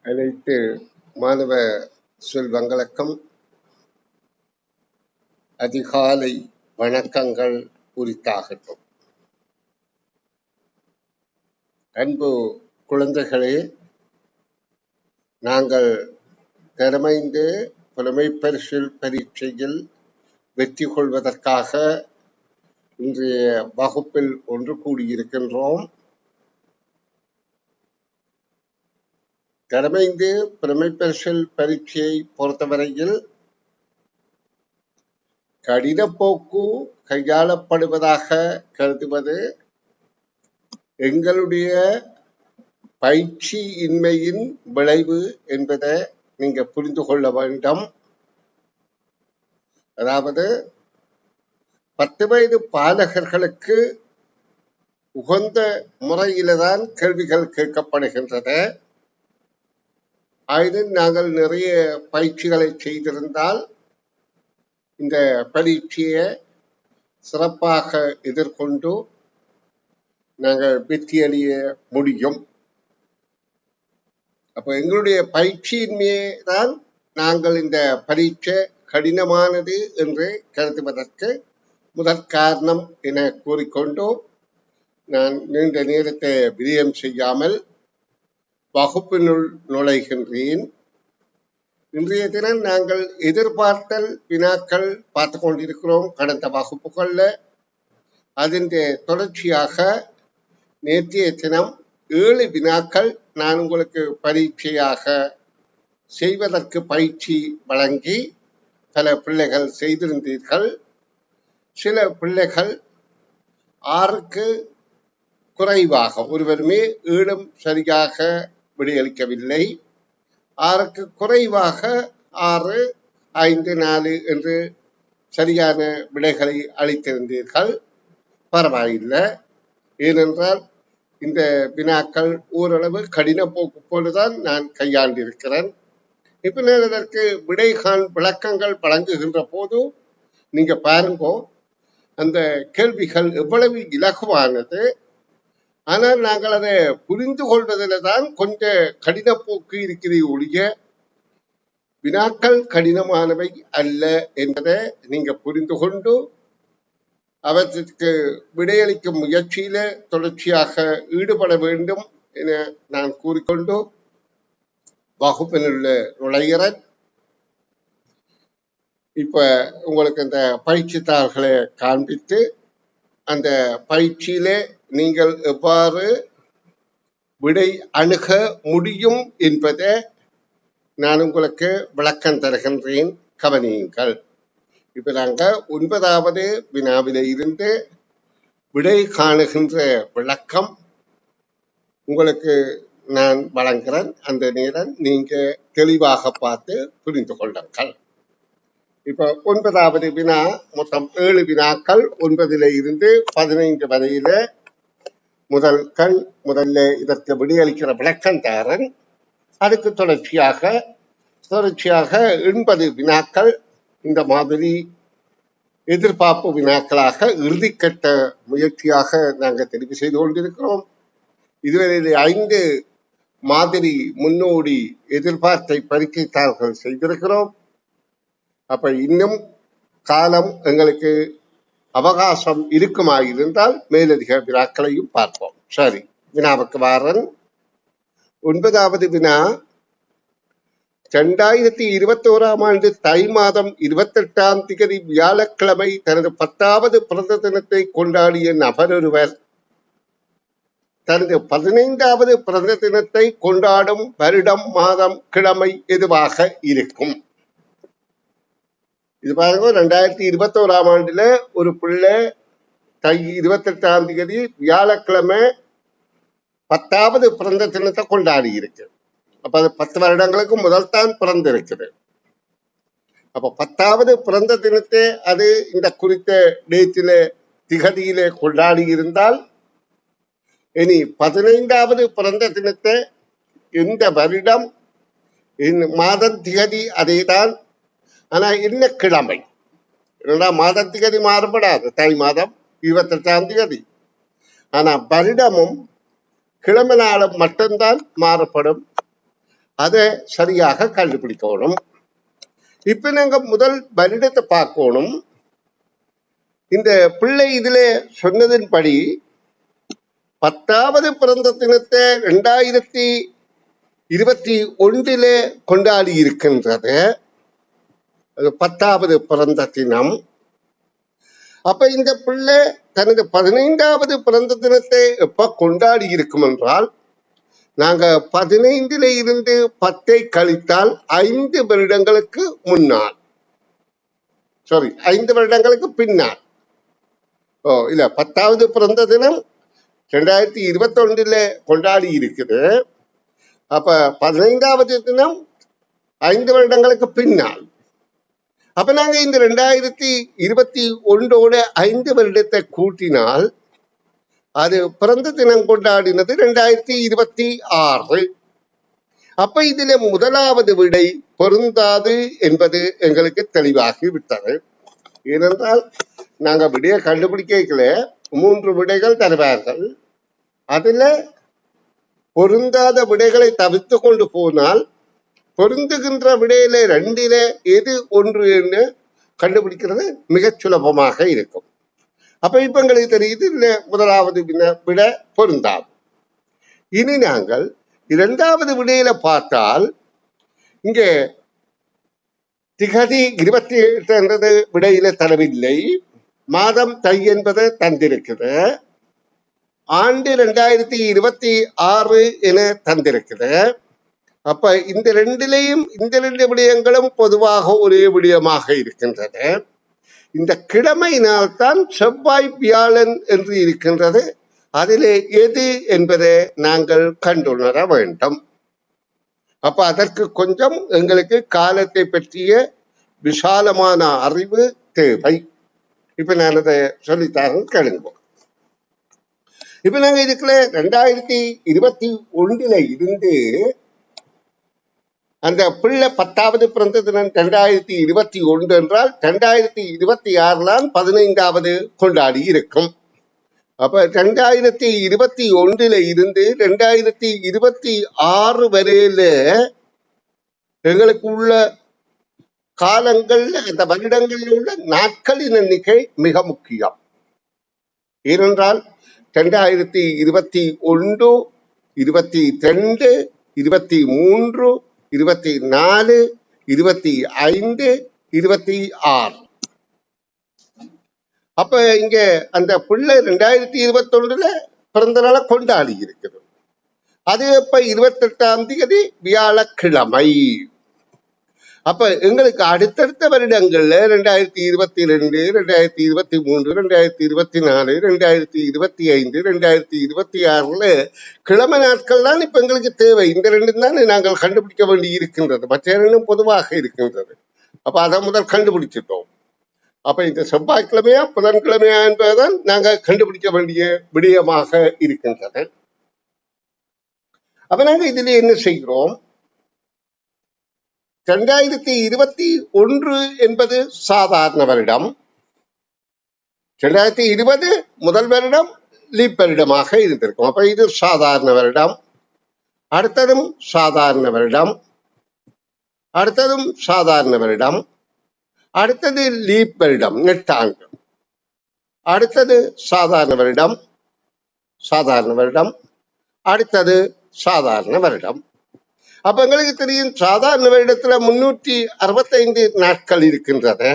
அனைத்து மாணவ செல்வங்களுக்கும் அதிகாலை வணக்கங்கள் உரித்தாகட்டும். அன்பு குழந்தைகளே, நாங்கள் திறமைந்து புலமை பரிசில் பரீட்சையில் வெற்றி கொள்வதற்காக இன்றைய வகுப்பில் ஒன்று கூடியிருக்கின்றோம். திறமைந்து புலமை பரிசில் பரீட்சையை பொறுத்தவரையில் கடின போக்கு கையாளப்படுவதாக கருதுவது எங்களுடைய பயிற்சி இன்மையின் விளைவு என்பதை நீங்க புரிந்து கொள்ள வேண்டும். அதாவது 10 வயது பாலகர்களுக்கு உகந்த முறையில்தான் கேள்விகள் கேட்கப்படுகின்றன. ஆயினும் நாங்கள் நிறைய பயிற்சிகளை செய்திருந்தால் இந்த பரீட்சையை சிறப்பாக எதிர்கொண்டு நாங்கள் வெற்றியடைய முடியும். அப்போ எங்களுடைய பயிற்சியின்மையே தான் நாங்கள் இந்த பரீட்சை கடினமானது என்று கருதுவதற்கு முதற் காரணம் என கூறிக்கொண்டு நான் நீண்ட நேரத்தை விரயம் செய்யாமல் வகுப்பினுள் நுழைகின்றேன். இன்றைய தினம் நாங்கள் எதிர்பார்த்தல் வினாக்கள் பார்த்து கொண்டிருக்கிறோம். கடந்த வகுப்புகள்ல அதன் தொடர்ச்சியாக நேற்றைய தினம் 7 வினாக்கள் நான் உங்களுக்கு பரீட்சையாக செய்வதற்கு பயிற்சி வழங்கி பல பிள்ளைகள் செய்திருந்தீர்கள். சில பிள்ளைகள் 6க்கு குறைவாக, ஒருவருமே 7 சரியாக விடையளிக்கவில்லை. 6க்கு குறைவாக 6, 5, 4 என்று சரியான விடைகளை அளித்திருந்தீர்கள். பரவாயில்லை. ஏனென்றால் இந்த வினாக்கள் ஓரளவு கடின போக்கு போலதான் நான் கையாண்டிருக்கிறேன். இப்ப நான் அதற்கு விடைகான் விளக்கங்கள் வழங்குகின்ற போது நீங்க பாருங்க, அந்த கேள்விகள் எவ்வளவு இலகுவானது. ஆனால் நாங்கள் அதை புரிந்து கொள்வதில் தான் கொஞ்சம் கடின போக்கு இருக்கிற ஒழிய வினாக்கள் கடினமானவை அல்ல என்பதை நீங்க புரிந்து கொண்டு அவற்றிற்கு விடையளிக்கும் முயற்சியில தொடர்ச்சியாக ஈடுபட வேண்டும் என நான் கூறிக்கொண்டு வகுப்பினுள்ள நுழைகிறேன். இப்ப உங்களுக்கு இந்த பயிற்சி தாள்களை காண்பித்து அந்த பயிற்சியில நீங்கள் எவ்வாறு விடை அணுக முடியும் என்பதை நான் உங்களுக்கு விளக்கம் தருகின்றேன். கவனியுங்கள். இப்ப நாங்க 9வது வினாவில இருந்து விடை காணுகின்ற விளக்கம் உங்களுக்கு நான் வழங்குகிறேன். அந்த நேரம் நீங்க தெளிவாக பார்த்து புரிந்து கொள்ளுங்கள். இப்ப 9வது வினா, மொத்தம் 7 வினாக்கள். 9ல இருந்து 15 வரையில முதல்ல இதற்கு விடையளிக்கிற விளக்கம் தாரன். அதுக்கு தொடர்ச்சியாக 80 வினாக்கள் இந்த மாதிரி எதிர்பார்ப்பு வினாக்களாக இறுதிக்கட்ட முயற்சியாக நாங்கள் தெரிவு செய்து கொண்டிருக்கிறோம். இதுவரையில் 5 மாதிரி முன்னோடி எதிர்பார்த்தை பரீட்சைத்தாள்கள் செய்திருக்கிறோம். அப்ப இன்னும் காலம் எங்களுக்கு அவகாசம் இருக்குமாயிருந்தால் மேலதிக வினாக்களையும் பார்ப்போம். சரி, வினாவுக்கு வாரன். 9வது வினா, 2021ஆம் ஆண்டு தை மாதம் 28ஆம் தேதி வியாழக்கிழமை தனது 10வது பிறந்த தினத்தை கொண்டாடிய நபர் ஒருவர் தனது 15வது பிறந்த தினத்தை கொண்டாடும் வருடம், மாதம், கிழமை எதுவாக இருக்கும்? இது பாருங்க, 2021ஆம் ஆண்டுல ஒரு பிள்ளை தை 28ஆம் தேதி வியாழக்கிழமை 10வது பிறந்த தினத்தை கொண்டாடி இருக்கு. அப்ப அது 10 வருடங்களுக்கு முதல் தான் பிறந்திருக்குது. அப்ப 10வது பிறந்த தினத்தை அது இந்த குறித்த டேட்டில திகதியில கொண்டாடி இருந்தால், இனி 15வது பிறந்த தினத்தை இந்த வருடம் மாதம் திகதி அதேதான். ஆனா என்ன கிழமை? மாதம் திகதி மாறுபடாது. தை மாதம் 28ஆம் தேதி. ஆனா வருடமும் கிழமை நாளும் மட்டும்தான் மாறுபடும். அதை சரியாக கண்டுபிடிக்கணும். இப்ப நாங்க முதல் வருடத்தை பார்க்கணும். இந்த பிள்ளை இதுல சொன்னதின்படி 10வது பிறந்த தினத்தை 2021 கொண்டாடி இருக்கின்றது. 10வது பிறந்த தினம். அப்ப இந்த பிள்ளை தனது 15வது பிறந்த தினத்தை எப்ப கொண்டாடி இருக்கும் என்றால், நாங்க 15 இருந்து 10 கழித்தால் 5 வருடங்களுக்கு முன்னால், 5 வருடங்களுக்கு பின்னால். இல்ல, 10வது பிறந்த தினம் 2021 கொண்டாடி இருக்குது. அப்ப 15வது தினம் 5 வருடங்களுக்கு பின்னால். அப்ப நாங்க இந்த 2021 5 வருடத்தை கூட்டினால் அது பிறந்த தினம் கொண்டாடினது 2026. அப்ப இதுல முதலாவது விடை பொருந்தாது என்பது எங்களுக்கு தெளிவாகி விட்டது. ஏனென்றால் நாங்க விடையை கண்டுபிடிக்கல, 3 விடைகள் தருவார்கள். அதுல பொருந்தாத விடைகளை தவிர்த்து கொண்டு போனால் பொருந்துகின்ற விடையில 2 எது ஒன்று என்று கண்டுபிடிக்கிறது மிக சுலபமாக இருக்கும். அப்ப இப்ப எங்களுக்கு தெரியுது, இல்ல முதலாவது விட பொருந்தாது. இனி நாங்கள் 2வது விடையில பார்த்தால், இங்கே திகதி 28 என்றது விடையில தரவில்லை, மாதம் தை என்பது தந்திருக்குது, ஆண்டு 2026 என தந்திருக்குது. அப்ப இந்த 2 விடயங்களும் பொதுவாக ஒரே விடயமாக இருக்கின்றது. இந்த கிழமையினால்தான் செவ்வாய் வியாழன் என்று இருக்கின்றது. அதிலே எது என்பதை நாங்கள் கண்டுணர வேண்டும். அப்ப அதற்கு கொஞ்சம் எங்களுக்கு காலத்தை பற்றிய விசாலமான அறிவு தேவை. இப்ப நான் அதை சொல்லித்தாரேன், கேளுங்க. இப்ப நாங்க இதுக்குள்ள 2021 இருந்து அந்த பிள்ளை 10வது பிறந்த தினம் 2021 என்றால் 2026 15வது கொண்டாடி இருக்கும். அப்ப 2021 இருந்து 2026 வரையில எங்களுக்கு உள்ள காலங்கள், அந்த வருடங்களில் உள்ள நாட்களின் எண்ணிக்கை மிக முக்கியம். ஏனென்றால் 2021, 22, 23, 24, 25, 26. அப்ப இங்க அந்த பிள்ளை 2021 பிறந்த நாளை கொண்டாடி இருக்குது. அது இப்ப 28ஆம் தேதி வியாழக்கிழமை. அப்ப எங்களுக்கு அடுத்தடுத்த வருடங்கள்ல 2022, 2023, 2024, 2025, 2026 கிழமை நாட்கள் தான் இப்ப எங்களுக்கு தேவை. இந்த 2 தான் நாங்கள் கண்டுபிடிக்க வேண்டி இருக்கின்றது. மற்ற 2 பொதுவாக இருக்கின்றது. அப்ப அதை முதல் கண்டுபிடிச்சிட்டோம். அப்ப இந்த செவ்வாய்க்கிழமையா புதன்கிழமையா என்பதுதான் நாங்க கண்டுபிடிக்க வேண்டிய விடயமாக இருக்கின்றது. அப்ப நாங்க இதுல என்ன செய்கிறோம், 2021 என்பது சாதாரண வருடம், 2020 முதல் வருடம் லீப் வருடமாக இருந்திருக்கும். அப்ப இது சாதாரண வருடம், அடுத்ததும் சாதாரண வருடம், அடுத்ததும் சாதாரண வருடம், அடுத்தது லீப் வருடம் நெட்டாண்டு, அடுத்தது சாதாரண வருடம், சாதாரண வருடம், அடுத்தது சாதாரண வருடம். அப்ப எங்களுக்கு தெரியும், சாதாரண வருடத்துல 365 நாட்கள் இருக்கின்றது.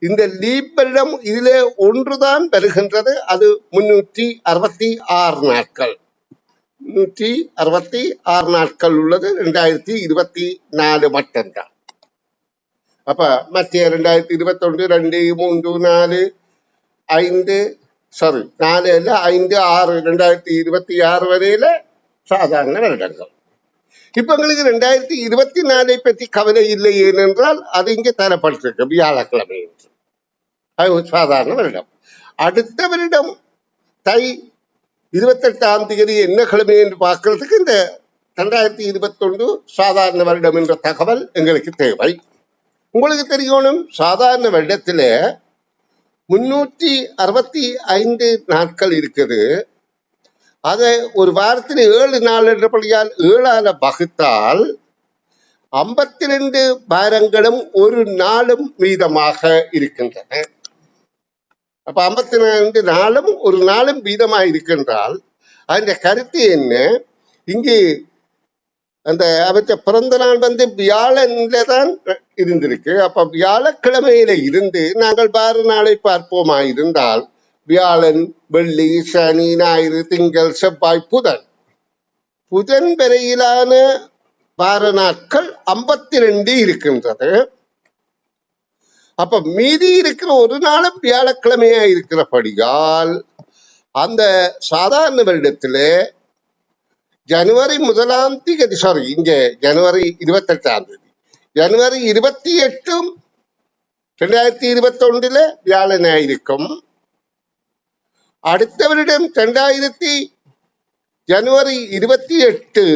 இந்த லீப் வருடம் இதிலே ஒன்றுதான் வருகின்றது, அது 366 நாட்கள். 366 நாட்கள் உள்ளது 2024 மட்டும்தான். அப்ப மற்ற 2021, 2, 3, 4, 5 4 இல்ல 5, 6 2026 வரையில சாதாரண வருடங்கள். இப்ப எங்களுக்கு 2024 பற்றி கவலை இல்லை, ஏனென்றால் அது இங்கே தரப்பட்டிருக்கு வியாழக்கிழமை என்று. அது சாதாரண வருடம். அடுத்த வருடம் தை 28ஆம் தேதி என்ன கிழமை என்று பார்க்கறதுக்கு இந்த 2021 சாதாரண வருடம் என்ற தகவல் எங்களுக்கு தேவை. உங்களுக்கு தெரியணும், சாதாரண வருடத்துல 365 நாட்கள் இருக்குது. அதை ஒரு வாரத்தில் 7 நாள் என்றபடியால் 7ஆல வகுத்தால் 52 வாரங்களும் ஒரு நாளும் மீதமாக இருக்கின்றன. அப்ப 52 நாளும் ஒரு நாளும் மீதமாக இருக்கின்றால் அந்த கருத்து என்ன? இங்கு அந்த அவற்றை பிறந்த நாள் வியாழன்ல தான் இருந்திருக்கு. அப்ப வியாழக்கிழமையில இருந்து நாங்கள் வார நாளை பார்ப்போமா இருந்தால் வியாழன், வெள்ளி, சனி, ஞாயிறு, திங்கள், செவ்வாய், புதன் வரையிலான வார நாட்கள் 52 இருக்கின்றது. அப்ப மீதி இருக்கிற ஒரு நாளும் வியாழக்கிழமையா இருக்கிறபடியால் அந்த சாதாரண வருடத்துல ஜனவரி 1ஆம் தேதி இங்க ஜனவரி 28ஆம் தேதி ஜனவரி 28 2021 வியாழனா இருக்கும். அடுத்த வருடம் 2000 ஜனவரி 28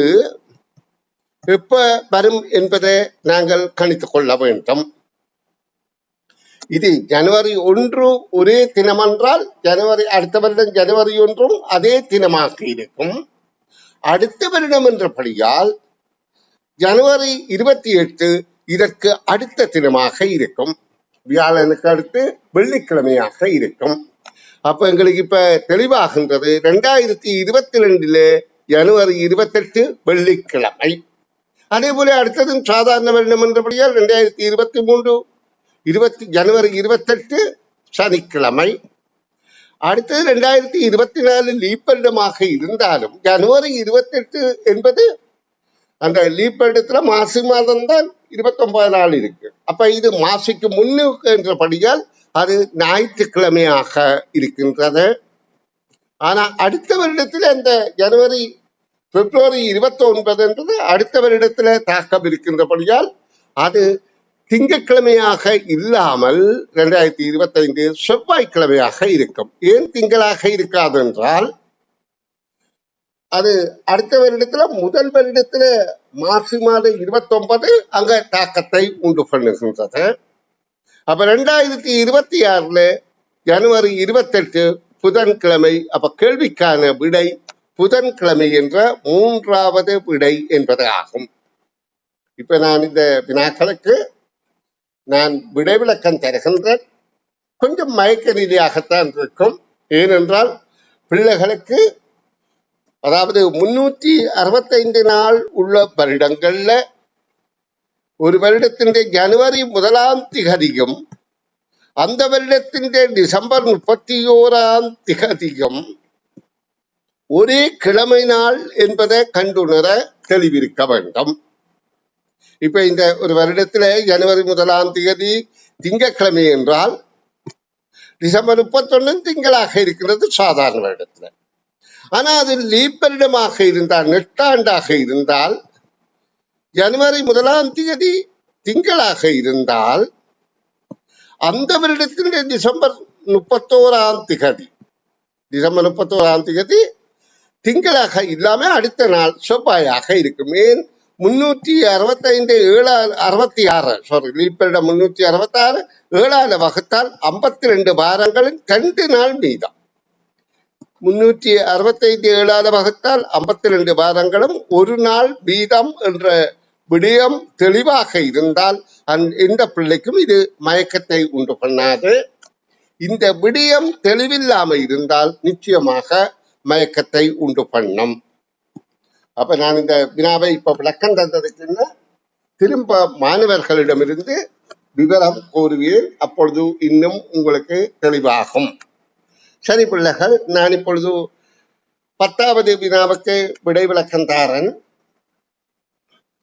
எப்ப வரும் என்பதை நாங்கள் கணித்துக் கொள்ள வேண்டும். இது ஜனவரி 1 ஒரே தினம் என்றால் அடுத்த வருடம் ஜனவரி 1 அதே தினமாக இருக்கும். அடுத்த வருடம் என்றபடியால் ஜனவரி 28 இதற்கு அடுத்த தினமாக இருக்கும். வியாழனுக்கு அடுத்து வெள்ளிக்கிழமையாக இருக்கும். அப்ப எங்களுக்கு இப்ப தெளிவாகின்றது 2022 ஜனவரி 28 வெள்ளிக்கிழமை. அதே போல அடுத்ததும் சாதாரண வருடம் என்றபடியால் 2023 ஜனவரி 28 சனிக்கிழமை. அடுத்தது 2024 லீப் வருடமாக இருந்தாலும் ஜனவரி 28 என்பது அந்த லீப் வருடத்துல மாசி மாதம் தான் 29 நாள் இருக்கு. அப்ப இது மாசிக்கு முன்னுக்கு என்றபடியால் அது ஞாயிற்றுக்கிழமையாக இருக்கின்றது. ஆனா அடுத்த வருடத்துல அந்த ஜனவரி பிப்ரவரி 29 என்பது அடுத்த வருடத்துல தாக்கம் இருக்கின்றபடியால் அது திங்கட்கிழமையாக இல்லாமல் 2025 செவ்வாய்க்கிழமையாக இருக்கும். ஏன் திங்களாக இருக்காது என்றால் அது அடுத்த வருடத்துல முதல் வருடத்துல மார்ச் மாதம் 29 அங்க தாக்கத்தை உண்டு பண்ணுகின்றது. அப்ப 2026 ஜனவரி 28 புதன்கிழமை. அப்ப கேள்விக்கான விடை புதன்கிழமை என்ற 3வது விடை என்பது ஆகும். இப்ப நான் இந்த வினாக்களுக்கு நான் விடை விளக்கம் தருகின்றேன். கொஞ்சம் மயக்க ரீதியாகத்தான் இருக்கும். ஏனென்றால் பிள்ளைகளுக்கு அதாவது 365 நாள் உள்ள வருடங்கள்ல ஒரு வருடத்தின் ஜனவரி 1ஆம் திகதியும் அந்த வருடத்தின் டிசம்பர் 31ஆம் திகதியும் ஒரே கிழமை நாள் என்பதை கண்டுணர தெளிவிருக்க வேண்டும். இப்ப இந்த ஒரு வருடத்துல ஜனவரி 1ஆம் தேதி திங்கட்கிழமை என்றால் டிசம்பர் 31 திங்களாக இருக்கிறது சாதாரண வருடத்துல. ஆனா அது லீப் வருடமாக இருந்தால் நெட்டாண்டாக இருந்தால் ஜனவரி 1ஆம் தேதி திங்களாக இருந்தால் அந்த வருடத்தின் டிசம்பர் 31ஆம் தேதி திங்களாக இல்லாம அடுத்த நாள் செவ்வாயாக இருக்கும். ஏன் 366 லீப் வருடம் 366 7ஆல வகுத்தால் 52 வாரங்களில் 2 நாள் மீதம். 365 7ஆல வகுத்தால் 52 வாரங்களும் ஒரு நாள் மீதம் என்ற விடயம் தெளிவாக இருந்தால் எந்த பிள்ளைக்கும் இது மயக்கத்தை உண்டு பண்ணாது. இந்த விடயம் தெளிவில்லாம இருந்தால் நிச்சயமாக மயக்கத்தை உண்டு பண்ணும். அப்ப நான் இந்த வினாவை இப்ப விளக்கம் தந்ததுக்குன்னா திரும்ப மாணவர்களிடமிருந்து விவரம் கோருவேன். அப்பொழுது இன்னும் உங்களுக்கு தெளிவாகும். சரி பிள்ளைகள், நான் இப்பொழுது 10வது வினாவுக்கு விடை விளக்கம் தாரன்.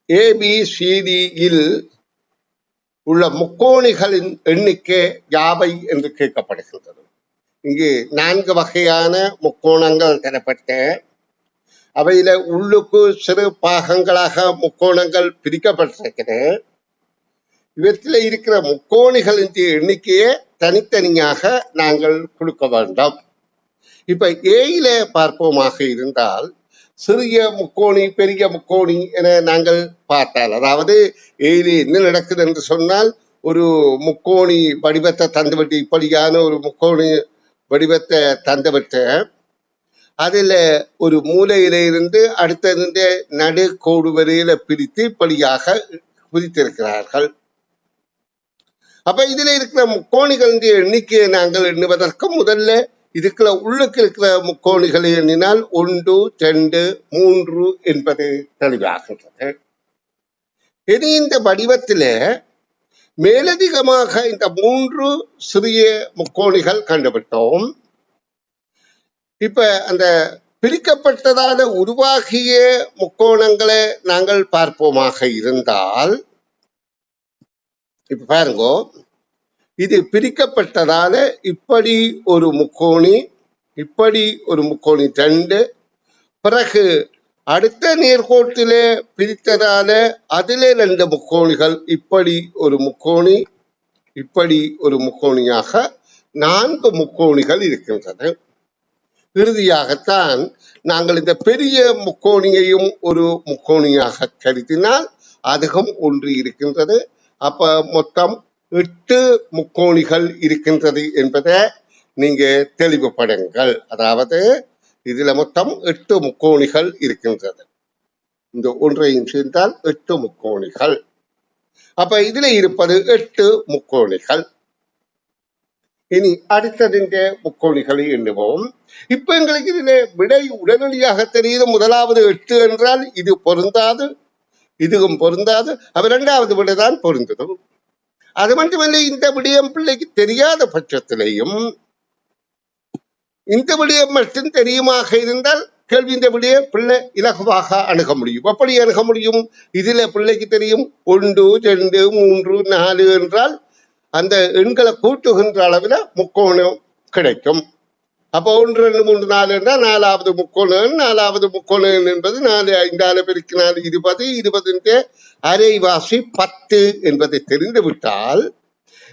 ABCDயில் உள்ள முக்கோணிகளின் எண்ணிக்கை யாவை என்று கேட்கப்படுகின்றது. இங்கு 4 வகையான முக்கோணங்கள் தரப்பட்ட அவையில உள்ளுக்கு சிறு பாகங்களாக முக்கோணங்கள் பிரிக்கப்பட்டிருக்கிறது. இவற்றில் இருக்கிற முக்கோணிகளின் எண்ணிக்கையை தனித்தனியாக நாங்கள் கொடுக்க வேண்டும். இப்ப ஏயில பார்ப்போமாக இருந்தால் சிறிய முக்கோணி பெரிய முக்கோணி என நாங்கள் பார்த்தால், அதாவது ஏயில என்ன நடக்குது என்று சொன்னால் ஒரு முக்கோணி வடிவத்தை தந்துவிட்டு இப்படியான ஒரு முக்கோணி வடிவத்தை தந்துவிட்டு அதுல ஒரு மூலையில இருந்து அடுத்த நடு கோடு வரையில பிரித்து இப்படியாக பிரித்திருக்கிறார்கள். அப்ப இதுல இருக்கிற முக்கோணிகளின் எண்ணிக்கையை நாங்கள் எண்ணுவதற்கு முதல்ல இதுக்குள்ள உள்ளுக்கு இருக்கிற முக்கோணிகளை எண்ணினால் 1, 2, 3 என்பது தெளிவாகின்றது. இனி இந்த வடிவத்தில மேலதிகமாக இந்த 3 சிறிய முக்கோணிகள் கண்டுவிட்டோம். இப்ப அந்த பிரிக்கப்பட்டதால உருவாகிய முக்கோணங்களை நாங்கள் பார்ப்போமாக இருந்தால், இப்ப பாருங்க, இது பிரிக்கப்பட்டதால இப்படி ஒரு முக்கோணி, இப்படி ஒரு முக்கோணி 2, பிறகு அடுத்த நேர்கோட்டிலே பிரித்ததால அதிலே 2 முக்கோணிகள், இப்படி ஒரு முக்கோணி, இப்படி ஒரு முக்கோணியாக 4 முக்கோணிகள் இருக்கின்றது. இறுதியாகத்தான் நாங்கள் இந்த பெரிய முக்கோணியையும் ஒரு முக்கோணியாக கருதினால் அதுவும் ஒன்று இருக்கின்றது. அப்ப மொத்தம் 8 முக்கோணிகள் இருக்கின்றது என்பதை நீங்க தெளிவுபடுங்கள். அதாவது இதுல மொத்தம் 8 முக்கோணிகள் இருக்கின்றது. இந்த ஒன்றையும் சேர்ந்தால் 8 முக்கோணிகள். அப்ப இதுல இருப்பது 8 முக்கோணிகள். இனி அடுத்ததிന്റെ முக்கோணிகளை எண்ணுவோம். இப்ப எங்களுக்கு இதுல விடை உடனடியாக தெரியுது. முதலாவது 8 என்றால் இது பொருந்தாது, இதுவும் பொருந்தாது. அப்ப 2வது விடைதான் பொருந்தது. அது மட்டுமல்ல, இந்த விடயம் பிள்ளைக்கு தெரியாத பட்சத்திலையும் இந்த விடயம் மட்டும் தெரியுமாக இருந்தால் கேள்வி இந்த விடைய பிள்ளை இலகுவாக அணுக முடியும். அப்படி அணுக முடியும். இதுல பிள்ளைக்கு தெரியும் 1, 2, 3, 4 என்றால் அந்த எண்களை கூட்டுகின்ற அளவில் முக்கோணம் கிடைக்கும். அப்போ 1, 2, 3, 4 என்றால் 4வது முக்கோணம். 4வது முக்கோணம் என்பது 4, 5 பெருக்கி 4 20, 20 அரைவாசி 10 என்பதை தெரிந்து விட்டால்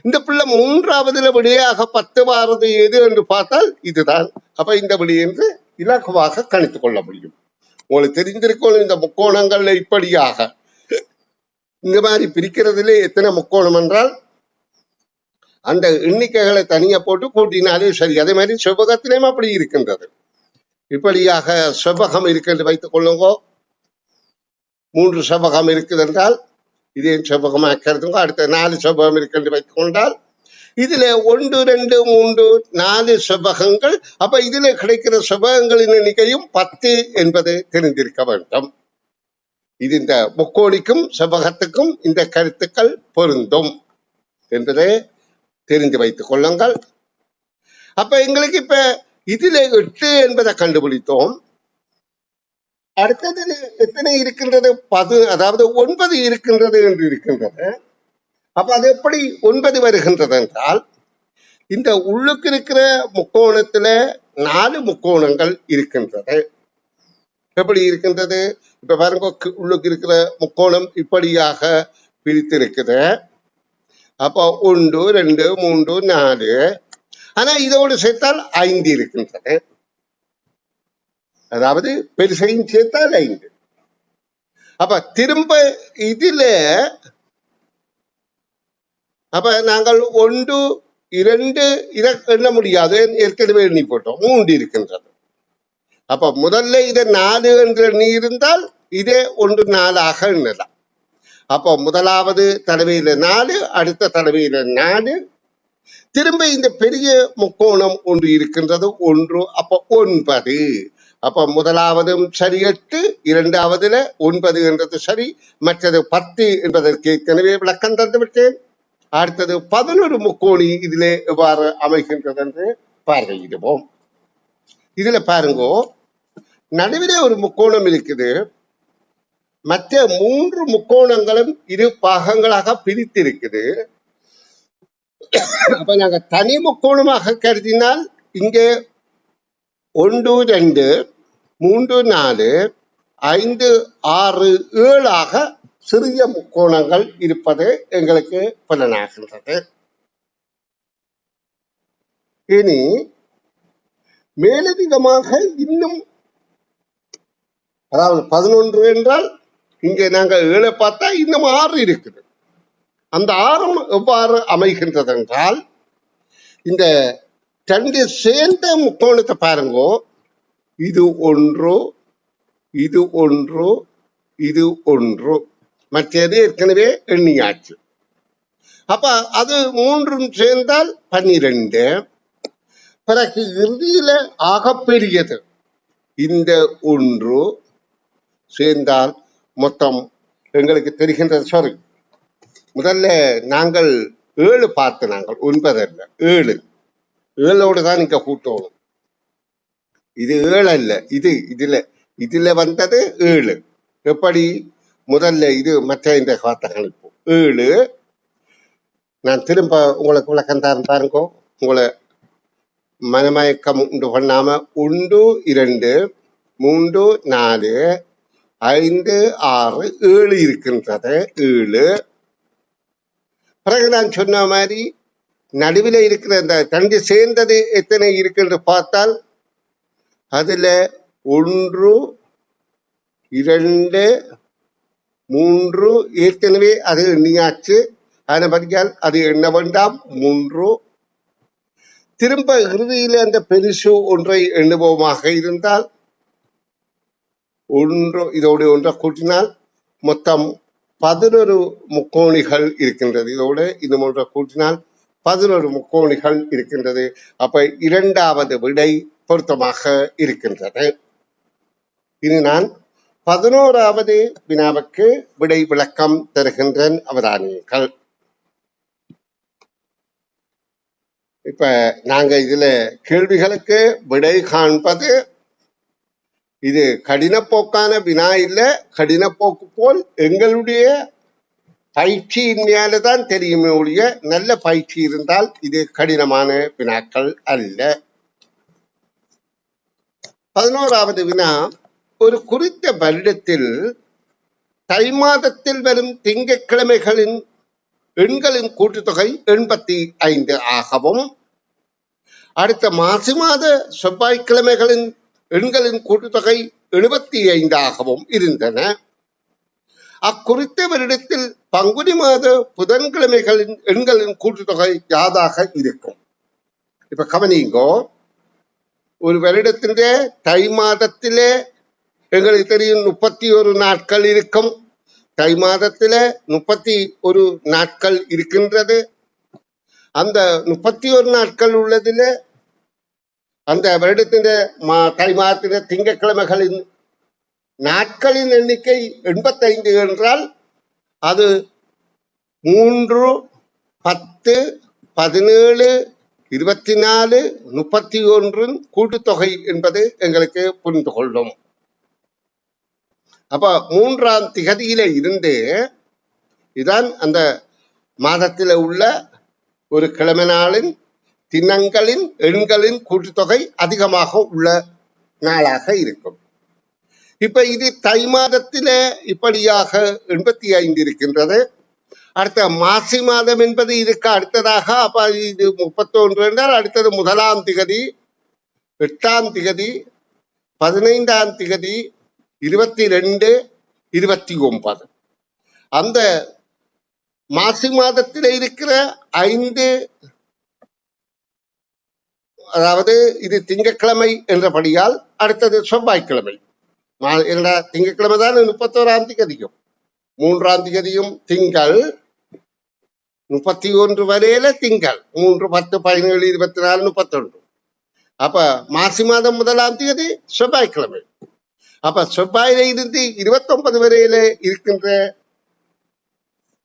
இந்த பிள்ளை 3வதுல விடையாக 10 வாரது எது என்று பார்த்தால் இதுதான். அப்ப இந்த விடை என்று இலகுவாக கணித்துக் கொள்ள முடியும். உங்களுக்கு தெரிந்திருக்கணும், இந்த முக்கோணங்கள்ல இப்படியாக இந்த மாதிரி பிரிக்கிறதுல எத்தனை முக்கோணம் என்றால் அந்த எண்ணிக்கைகளை தனியா போட்டு கூட்டினாலே சரி. அதே மாதிரி செவ்வகத்திலேயும் அப்படி இருக்கின்றது. இப்படியாக செவ்வகம் இருக்கின்ற வைத்துக் கொள்ளுங்க. 3 செவ்வகம் இருக்குது என்றால் இதே செவ்வகமாக்கிறதுங்க. அடுத்த 4 செவ்வகம் இருக்கின்ற வைத்துக் கொண்டால் இதுல 1, 2, 3, 4 செவ்வகங்கள். அப்ப இதுல கிடைக்கிற செவ்வகங்களின் எண்ணிக்கையும் 10 என்பது தெரிந்திருக்க வேண்டும். இது இந்த முக்கோணிக்கும் செவ்வகத்துக்கும் இந்த கருத்துக்கள் பொருந்தும் என்பதை தெரிந்து வைத்துக் கொள்ளுங்கள். அப்ப எங்களுக்கு இப்ப இதுல 8 என்பதை கண்டுபிடித்தோம். அடுத்தது எத்தனை இருக்கின்றது? 10, அதாவது 9 இருக்கின்றது என்று இருக்கின்றது. அப்ப அது எப்படி 9 வருகின்றது என்றால் இந்த உள்ளுக்கு இருக்கிற முக்கோணத்துல 4 முக்கோணங்கள் இருக்கின்றது. எப்படி இருக்கின்றது? இப்ப பாருங்க, உள்ளுக்கு இருக்கிற முக்கோணம் இப்படியாக பிரித்திருக்குது. அப்போ 1, 2, 3, 4. ஆனா இதோடு சேர்த்தால் 5 இருக்கின்றது. அதாவது பெருசையும் சேர்த்தால் 5. அப்ப திரும்ப இதுல அப்ப நாங்கள் 1, 2 இதை எண்ண முடியாது, ஏற்கனவே எண்ணி போட்டோம். 3 இருக்கின்றது. அப்ப முதல்ல இதை 4 என்று எண்ணி இருந்தால் இதே 1 4 எண்ணலாம். அப்போ முதலாவது தடவையில 4, அடுத்த தடவையில 4. திரும்ப இந்த பெரிய முக்கோணம் ஒன்று இருக்கின்றது 1. அப்போ 9. அப்ப முதலாவதும் சரி 8, 2வதுல 9 என்றது சரி. மற்றது 10 என்பதற்கு ஏற்கனவே விளக்கம் தந்து விட்டேன். அடுத்தது 11 முக்கோணி இதிலே எவ்வாறு அமைகின்றது என்று பார்வையிடுவோம். இதுல பாருங்க, நடுவிலே ஒரு முக்கோணம் இருக்குது. மற்ற 3 முக்கோணங்களும் 2 பாகங்களாக பிரித்திருக்குது. அப்ப நாங்க தனி முக்கோணமாக கருதினால் இங்கே 1, 2, 3, 4, 5, 6, 7 சிறிய முக்கோணங்கள் இருப்பது எங்களுக்கு புலனாகின்றது. இனி மேலதிகமாக இன்னும், அதாவது 11 என்றால் இங்கே நாங்கள் 7 பார்த்தா இன்னும் 6 இருக்குது. அந்த 6 எவ்வாறு அமைகின்றது என்றால், இந்த 2 சேர்ந்த முக்கோணத்தை பாருங்க. இது ஒன்று, இது ஒன்று, இது ஒன்று, மற்றது ஏற்கனவே எண்ணியாச்சு. அப்ப அது மூன்றும் சேர்ந்தால் 12. பிறகு இறுதியில ஆகப்பெரியது இந்த ஒன்று சேர்ந்தால் மொத்தம் எங்களுக்கு தெரிகின்றது. சாரி, முதல்ல நாங்கள் 7 பார்த்து, நாங்கள் 9 அல்ல 7, 7ஓடு தான் இங்க கூட்டணும். இது 7 அல்ல, இதுல வந்தது 7. எப்படி? முதல்ல இது மற்ற இந்த காத்த கணிப்பு 7. நான் திரும்ப உங்களுக்கு விளக்கம் தான் பாருங்க, உங்களை மனமயக்கம் உண்டு பண்ணாம. 1, 2, 3, 4, 5, 6, 7 இருக்கின்றது. 7. பிறகு நான் சொன்ன மாதிரி நடுவில் இருக்கிற இந்த 2 சேர்ந்தது எத்தனை இருக்குன்னு பார்த்தால் அதுல 1, 2, 3 ஏற்கனவே அது எண்ணியாச்சு. அதன்படியால் அது எண்ண வேண்டாம். 3. திரும்ப இறுதியில அந்த பெருசு ஒன்றை எண்ணுவோமாக இருந்தால் 1 இதோடு ஒன்றை கூட்டினால் மொத்தம் 11 முக்கோணிகள் இருக்கின்றது. இதோடு இது ஒன்றை கூட்டினால் 11 முக்கோணிகள் இருக்கின்றது. அப்ப 2வது விடை பொருத்தமாக இருக்கின்றது. இனி நான் 11வது வினாவுக்கு விடை விளக்கம் தருகின்றேன், அவதானியங்கள். இப்ப நாங்க இதுல கேள்விகளுக்கு விடை காண்பது இது கடினப்போக்கான வினா இல்ல. கடினப்போக்கு போல் எங்களுடைய பயிற்சியின் மேலதான் தெரியுமே ஒழிய நல்ல பயிற்சி இருந்தால் இது கடினமான வினாக்கள் அல்ல. 11வது வினா, ஒரு குறித்த வருடத்தில் தை மாதத்தில் வரும் திங்கட்கிழமைகளின் எண்களின் கூட்டுத்தொகை 85 ஆகவும், அடுத்த மாசி மாத செவ்வாய்க்கிழமைகளின் எண்களின் கூட்டுத்தொகை 75 ஆகவும் இருந்தன. அக்குறித்த வருடத்தில் பங்குனி மாத புதன்கிழமைகளின் எண்களின் கூட்டுத்தொகை யாதாக இருக்கும்? இப்ப கவனிங்கோ, ஒரு வருடத்தின் தை மாதத்திலே எங்களுக்கு தெரியும் 31 நாட்கள் இருக்கும். தை மாதத்தில 31 நாட்கள் இருக்கின்றது. அந்த 31 நாட்கள் உள்ளதில அந்த வருடத்தின் தை மாதத்தின திங்கட்கிழமைகளின் நாட்களின் எண்ணிக்கை 85 என்றால் அது 3, 10, 17, 24, 31 கூட்டுத்தொகை என்பது எங்களுக்கு புரிந்து கொள்ளும். அப்ப 3ஆம் திகதியில இருந்து இதான் அந்த மாதத்தில உள்ள ஒரு கிழமை நாளின் தினங்களின் எண்களின் கூட்டுத்தொகை அதிகமாக உள்ள நாளாக இருக்கும். இப்ப இது தை மாதத்தில இப்படியாக 85 இருக்கின்றது. அடுத்த மாசி மாதம் என்பது இதுக்கு அடுத்ததாக, அப்ப இது 31 என்றால் அடுத்தது 1ஆம் திகதி, 8ஆம் திகதி, 15ஆம் திகதி, 22, 29. அந்த மாசி மாதத்தில் இருக்கிற 5, அதாவது இது திங்கட்கிழமை என்றபடியால் அடுத்தது செவ்வாய்க்கிழமை. திங்கட்கிழமை தான் 31ஆம் திகதியும் 3ஆம் திகதியும் திங்கள், 31 வரையில திங்கள், 3, 10, 17, 24, 31. அப்ப மாசி மாதம் 1ஆம் திகதி செவ்வாய்க்கிழமை. அப்ப செவ்வாயில இருந்து 29 வரையில இருக்கின்ற,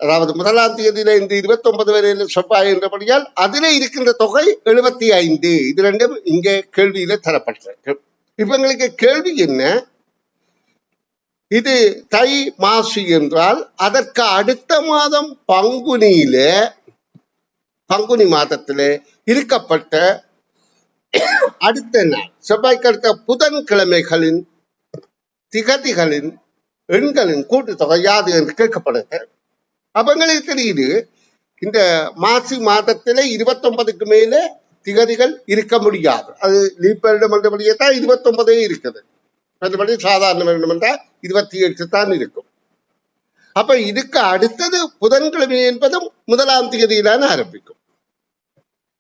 அதாவது 1ஆம் தேதியில இருந்து 29 வரையில செவ்வாய் என்றபடியால் அதிலே இருக்கின்ற தொகை 75. இது ரெண்டும் இங்க கேள்வியில தரப்பட்டிருக்கு. இப்ப எங்களுக்கு கேள்வி என்ன? இது தை மாசி என்றால் அதற்கு அடுத்த மாதம் பங்குனி மாதத்தில இருக்கப்பட்ட அடுத்த நாள் செவ்வாய்க்கு அடுத்த புதன்கிழமைகளின் திகதிகளின் எண்களின் கூட்டுத்தொகை யாது என்று கேட்கப்படுது. அப்ப எங்களுக்கு தெரியுது, இந்த மாசி மாதத்தில 29க்கு மேல திகதிகள் இருக்க முடியாது. அது லீப் வருடம் என்றபடியே தான் 29 இருக்குது. மற்றபடி சாதாரண வருடம் என்றால் 28 தான் இருக்கும். அப்ப இதுக்கு அடுத்தது புதன்கிழமை என்பதும் 1ஆம் தேதியிலான ஆரம்பிக்கும்.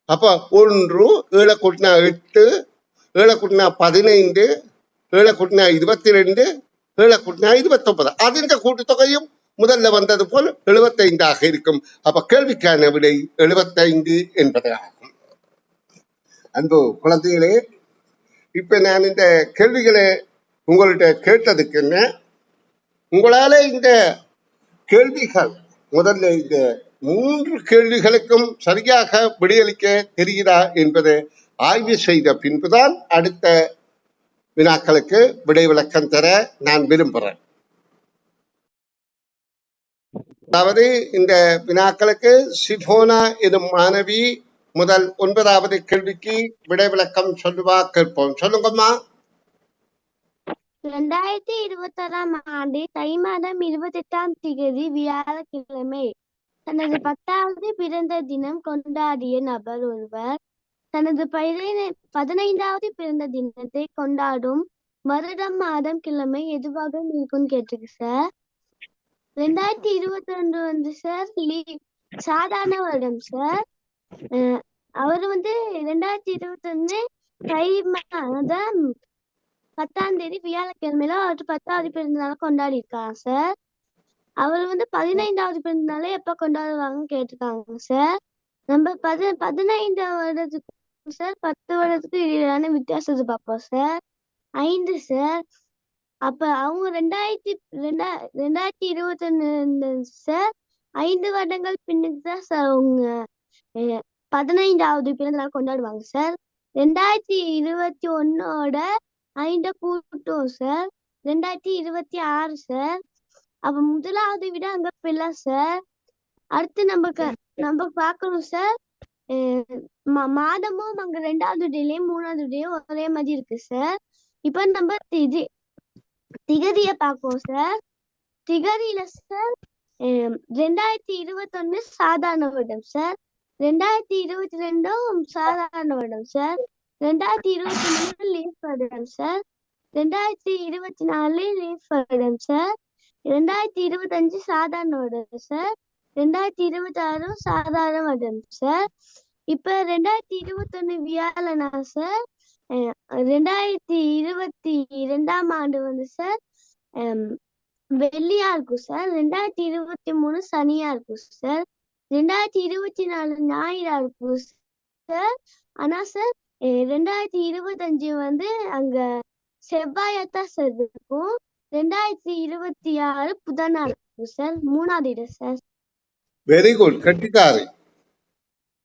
அப்ப 1, 7 கூட்டினா 8, 7 கூட்டினா 15, 7 கூட்டினா 22, 7 கூட்டினா 29. அதின் கூட்டுத்தொகையும் முதல்ல வந்தது போல் 75 இருக்கும். அப்ப கேள்விக்கான விடை 75 என்பதாகும். அன்பு குழந்தைகளே, இப்ப நான் இந்த கேள்விகளை உங்கள்கிட்ட கேட்டதுக்கு என்ன, உங்களால இந்த கேள்விகள் முதல்ல இந்த 3 கேள்விகளுக்கும் சரியாக விடையளிக்க தெரியுதா என்பதை ஆய்வு செய்த பின்புதான் அடுத்த வினாக்களுக்கு விடை விளக்கம் தர நான் விரும்புகிறேன். அதாவது இந்த வினாக்களுக்கு சிபோனா எனும் மாணவி முதல் 9வது கேள்விக்கு விடை விளக்கம் சொல்லுவா, கேட்போம். சொல்லுங்கம்மா. 2021 ஆண்டு தை மாதம் 28ஆம் தேதி வியாழக்கிழமை தனது 10வது பிறந்த தினம் கொண்டாடிய நபர் ஒருவர் தனது 15வது பிறந்த தினத்தை கொண்டாடும் வருடம், மாதம், கிழமை எதுவாக இருக்கும்னு கேட்டிருக்கு சார். 2022 வந்து சார் சாதாரண வருடம் சார். அவர் வந்து 2021 தை மாதம் 10ஆம் தேதி வியாழக்கிழமையில அவருக்கு 10வது பிறந்தநாளை கொண்டாடி இருக்காங்க சார். அவர் வந்து 15வது பிறந்தநாளை எப்ப கொண்டாடுவாங்கன்னு கேட்டிருக்காங்க சார். நம்ம 15 வருடத்துக்கு சார் 10 வருடத்துக்கு இடையிலான வித்தியாசத்தை பார்ப்போம் சார். 5 சார். அப்ப அவங்க 2021 சார் 5 வருடங்கள் பின்னுக்கு தான் சார் அவங்க 15வது பிறந்தநாள் கொண்டாடுவாங்க சார். 2021ஓட 5 கூட்டம் சார் 2026 சார். அப்ப முதலாவது விட அங்க பிள்ளை சார். அடுத்து நம்ம பார்க்கணும் சார். மாதமும் அங்க 2வது டேலையும் 3வது டேயும் ஒரே மாதிரி இருக்கு சார். இப்ப நம்ம திகதிய பார்ப்போம் சார். திகதியில சார் 2021 சாதாரண வருடம் சார். 2022 சாதாரண வருடம் சார். 2023 லீப் வருடம் சார். 2024 லீப் வருடம் சார். 2025 சாதாரண வருடம் சார். 2026 சாதாரண வருடம் சார். இப்ப 2021 வியாழனா சார். 2022ஆம் ஆண்டு வந்து சார் வெள்ளியா இருக்கும் சார். 2023 சனியா இருக்கும் சார். 2024 ஞாயிறா இருக்கும் சார். ஆனா சார் 2025 வந்து அங்க செவ்வாயத்தான் சார் இருக்கும். 2026 புதனா இருக்கும் சார். 3வது இடம் சார். Very good, கட்டிக்காரு.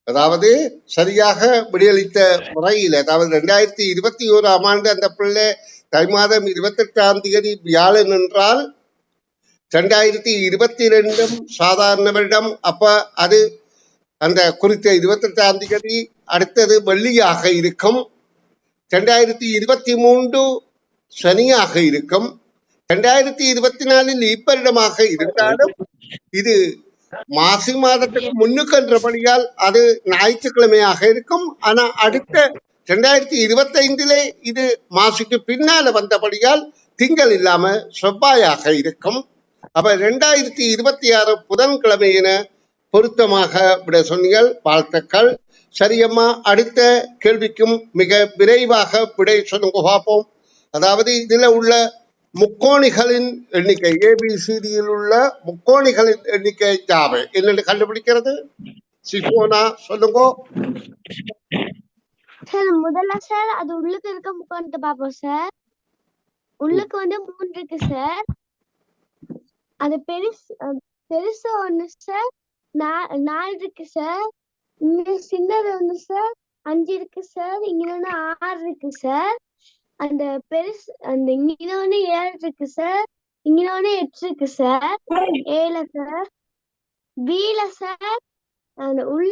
அதாவது சரியாக விடையளித்த முறையில், அதாவது 2021ஆம் ஆண்டு அந்த பிள்ளை தை மாதம் 28ஆம் தேதி வியாழன் என்றால் 2022 சாதாரண வருடம். அப்ப அது அந்த குறித்த 28ஆம் தேதி அடுத்தது வெள்ளியாக இருக்கும். 2023 சனியாக இருக்கும். 2024 இப்பரிடமாக இருந்தாலும் இது மாசி மாதத்துக்கு முன்னுக்கு என்றபடியால் அது ஞாயிற்றுக்கிழமையாக இருக்கும். ஆனா அடுத்த 2025 இது மாசிக்கு பின்னால வந்தபடியால் திங்கள் இல்லாம செவ்வாயாக இருக்கும். அப்ப 2026 புதன்கிழமை என பொருத்தமாக விட சொன்னீர்கள். வாழ்த்துக்கள். சரியம்மா, அடுத்த கேள்விக்கும் மிக விரைவாக விடை சொல்லுங்க பார்ப்போம். அதாவது இதுல உள்ள முக்கோணிகளின் எண்ணிக்கை, ABCDயில் உள்ள முக்கோணிகளின் எண்ணிக்கை யாவை என்னன்னு கண்டுபிடிக்கிறது? சிபோனா சொல்லுங்க. சார் முதல்ல சார் அது உள்ளுக்கு இருக்க முக்கோணத்தை பார்ப்போம் சார். உள்ளுக்கு வந்து 3 இருக்கு சார். அது பெருசு ஒண்ணு சார் 4 இருக்கு சார். இங்க சின்னது ஒண்ணு சார் 5 இருக்கு சார். இங்க ஒண்ணு 6 இருக்கு சார். அந்த பெருசு அந்த இங்க ஒண்ணு 7 இருக்கு சார். இங்க ஒண்ணு 8 இருக்கு சார். 7 சார். பில சார் அந்த உள்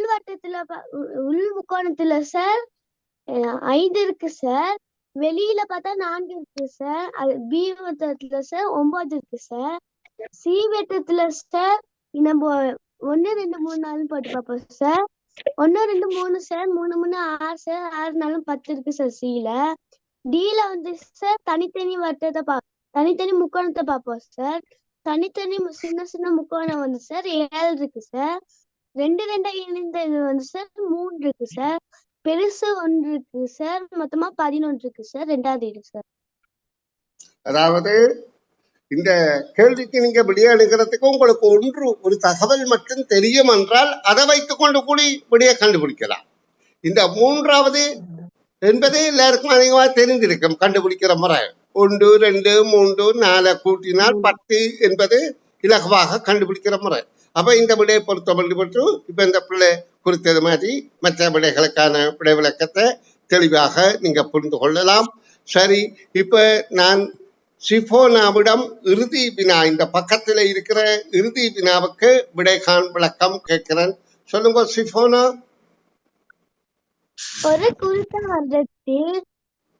முக்கோணத்துல சார் 5 இருக்கு சார். வெளியில பார்த்தா 4 இருக்கு சார். அது பி வட்டத்துல சார் 9 இருக்கு சார். சி வட்டத்துல சார் நம்ம 1 2 3 4 போட்டு பார்ப்போம் சார். 1 2 3 சார். 3 3 6 சார். 6 4 10 இருக்கு சார் சில. டில வந்து சார் தனித்தனி முக்கோணத்தை பார்ப்போம் சார். தனித்தனி சின்ன சின்ன முக்கோணம் வந்து சார் 7 இருக்கு சார். 2 2 இணைந்த இது வந்து சார் 3 இருக்கு சார். பெருசு 1 இருக்கு சார். மொத்தமா 11 இருக்கு சார். 2வது இருக்கு சார். அதாவது இந்த கேள்விக்கு நீங்க விடிய எடுக்கிறதுக்கு உங்களுக்கு ஒரு தகவல் மட்டும் தெரியும் என்றால் அதை வைத்துக் கொண்டு கூடி விடிய கண்டுபிடிக்கலாம். இந்த மூன்றாவது என்பது எல்லாருக்கும் அதிகமாக தெரிந்திருக்கும். கண்டுபிடிக்கிற முறை 1 2 3 4 கூட்டினால் 10 என்பது இலகுவாக கண்டுபிடிக்கிற முறை. அப்ப இந்த விடையை பொறுத்து இப்ப இந்த பிள்ளை குறித்தது மாதிரி மற்ற விடைகளுக்கான விடை விளக்கத்தை தெளிவாக நீங்க புரிந்து கொள்ளலாம். சரி, இப்ப நான் சிஃபோனாவிடம் இறுதி வினா, இந்த பக்கத்துல இருக்கிற இறுதி வினாவுக்கு விடைகான் விளக்கம் கேட்கிறேன். சொல்லுங்க சிஃபோனா. ஒரு குறித்த வருடத்தில்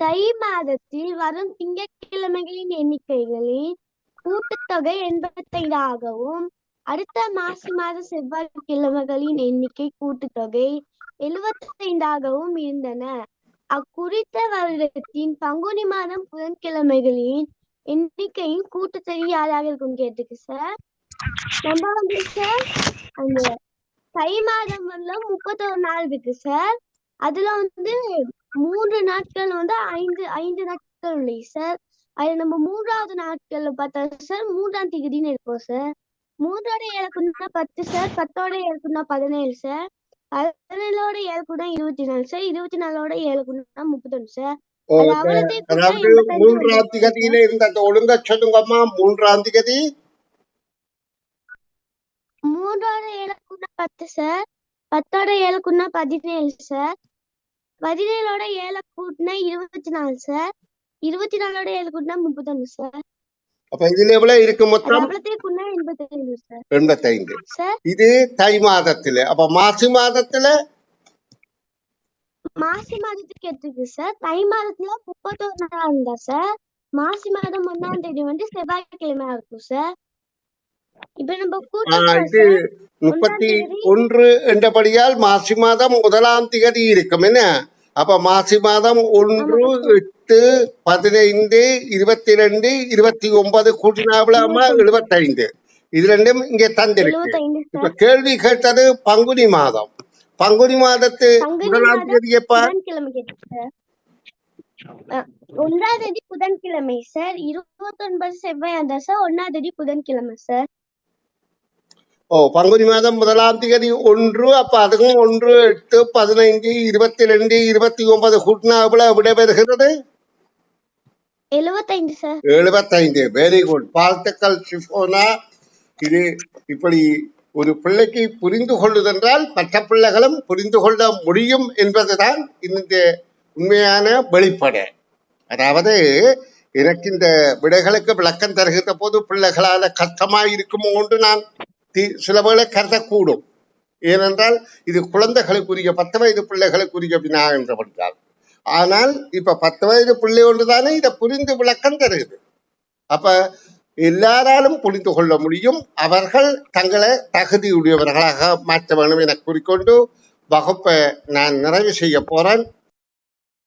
தை மாதத்தில் வரும் திங்கட்கிழமைகளின் எண்ணிக்கைகளின் கூட்டுத்தொகை 85 ஆகவும் அடுத்த மாசி மாத செவ்வாய்க்கிழமைகளின் எண்ணிக்கை கூட்டுத்தொகை 75 ஆகவும் இருந்தன. அக்குறித்த வருடத்தின் பங்குனி மாதம் புதன்கிழமைகளின் எண்ணிக்கையின் கூட்டுத்தொகை யாராக இருக்கும் கேட்டுக்கு சார். நம்ம வந்து சார் அந்த தை மாதம் வந்து 31 நாள் இருக்கு சார். அதுல வந்து 3 நாட்கள் வந்து 5 நாட்கள் இல்லை சார். அது நம்ம 3வது நாட்கள்ல பார்த்தா சார் 3ஆம் தேதின்னு இருப்போம் சார். 3ஓட 7 10 சார். 10ஓட 7 17 சார். 17ஓட 7 24 சார். 24ஓட 7 31 சார். அது அவ்வளோத்தையும் கூட்டினா அதாவது 85 மூன்றாம் திகதியில இருந்த அந்த ஒழுங்கா சொல்லுங்கம்மா. 3ஆம் திகதி 3ஓட 7 10 சார். 10ஓட 7 17 சார். 17ஓட 7 கூட்டினா 24 சார். 24ஓட 7 கூட்டினா 31 சார். அப்ப இதுல எவ்வளவு இருக்கு அது மொத்தம்? அவ்வளோத்தையும் கூட்டினா 85 சார். 85 சார் இது தை மாதத்துல. அப்ப மாசி மாதத்துல மாசி மாதத்துக்கு எடுத்துக்கு சார். தை மாதத்துல 31 நாள் இருந்தா சார். மாசி மாதம் 1ஆம் தேதி வந்து செவ்வாய்க்கிழமையா இருக்கும் சார். இப்ப நம்ம கூட்டுறோம் இது சார். 1ஆம் தேதி 31 என்றபடியால் மாசி மாதம் 1ஆம் திகதி இருக்கும் என்ன? அப்ப மாசி மாதம் 1 8 15 22 29 கூட்டினாவிலாமா 75. இது ரெண்டும் இங்க தந்திருக்கு. 75 இப்ப சார். கேள்வி கேட்டது பங்குனி மாதம். பங்குனி மாதத்து பங்குனி 1ஆம் மாதம் தேதி எப்ப? புதன்கிழமை கேட்டு சார். 1ஆம் தேதி புதன்கிழமை சார். 29 செவ்வாய் இருந்தா சார். 1ஆம் தேதி புதன்கிழமை சார். பங்குனி மாதம் 1ஆம் தேதி 1. அப்ப அதுக்கும் 1 8 15 22 29 கூட்டினா எவ்வளவு விடை பெறுகிறது? 75 சார். 75. வெரி குட், வாழ்த்துக்கள் சிஃபோனா. இது இப்படி ஒரு பிள்ளைக்கு புரிந்து கொள்ளுதென்றால் மற்ற பிள்ளைகளும் புரிந்து கொள்ள முடியும் என்பதுதான் இந்த உண்மையான வெளிப்பாடு. அதாவது எனக்கு இந்த விடைகளுக்கு விளக்கம் தருகின்ற போது பிள்ளைகளால கஷ்டமா இருக்குமோ என்று நான் சில வேளை கருதக்கூடும். ஏனென்றால் இது குழந்தைகளுக்குரிய 10 வயது பிள்ளைகளுக்குரிய வினா என்றபடியால். ஆனால் இப்ப 10 வயது பிள்ளை ஒன்றுதானே இதை புரிந்து விளக்கம் தருகிறது. அப்ப எல்லாராலும் புரிந்து கொள்ள முடியும். அவர்கள் தங்களை தகுதியுடையவர்களாக மாற்ற வேண்டும் என கூறிக்கொண்டு வகுப்பை நான் நிறைவு செய்ய போறேன்.